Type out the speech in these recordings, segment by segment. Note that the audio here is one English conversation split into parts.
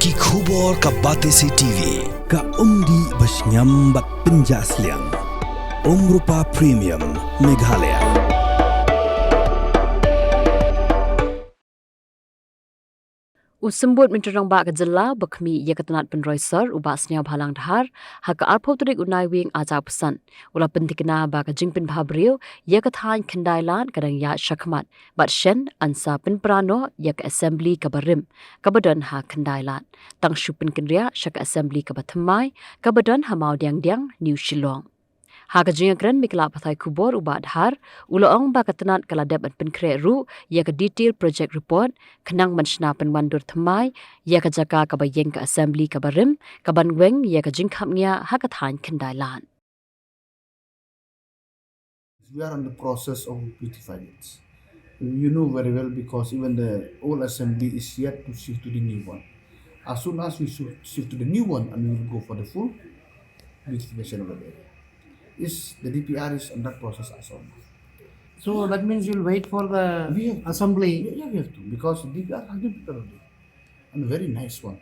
Ki khubor ka Batesi TV ka umdi basnyam bak penjaslian Umrupa Premium Meghalaya. Usembut menterang ba kejela bakmi ia ketenat Pynroi sir ubasnya bhalang dhar hak arpau turik unai wing aja pesan ula pentikna ba kajingpin bhabriu ia kethan Khyndai lan kadang ya shakmat bat shen ansa Pynpra no ia ke assembly ka Barim kabadan ha Khyndai lan tang shupin kinria shak assembly ka bathamai kabadan ha mau diang New Shillong. Hakajinga kren mikla pathai kubor ubat har uloong ba ketenat kaladep at Pynkhreh ru ia ke detail project report kenang menshna penwandur thamai ia ke jaka kabayeng ke assembly ka Barim kabanweng ia ke jingkhamnya hakathan Khyndai lan. We are in the process of beautifying it. You know very well because even the old assembly is yet to shift to the new one. As soon as we shift to the new one and we will go for the full beautification of the area. The DPR is under process as of now. So that means you'll wait for the assembly. Yeah, we have to because DPR has been prepared already. And a very nice one.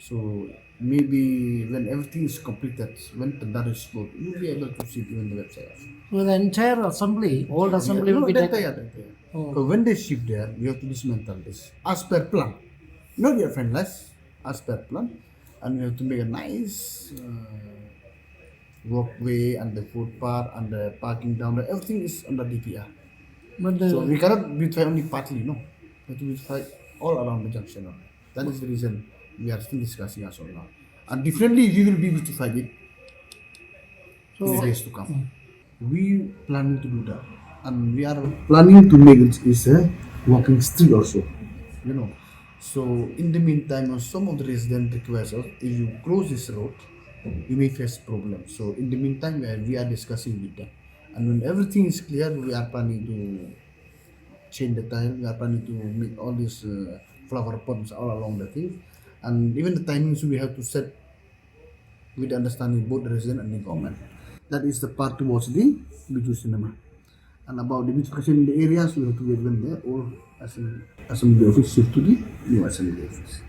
So maybe when everything is completed, when the data is loaded, you'll be able to see it even the website also. So the entire assembly, old assembly will be taken. So when they shift there, we have to dismantle this as per plan. Not yet finalized, as per plan. And we have to make a nice walkway and the footpath and the parking down there. Everything is under DPR. But So we cannot beautify only partly, no. We have to beautify all around the junction. That is the reason we are still discussing as of now. And differently we will be beautified it in the days to come. We planning to do that. And we are planning to make it is a walking street also. You know. So in the meantime, some of the residents request us, if you close this road, you may face problems. So in the meantime, we are discussing with them. And when everything is clear, we are planning to change the tile. We are planning to make all these flower pots all along the thing. And even the timings we have to set with understanding both the resident and the government. That is the part towards the Biju cinema. And about the beautification in the areas, we have to wait when the old assembly office shift to the new assembly office.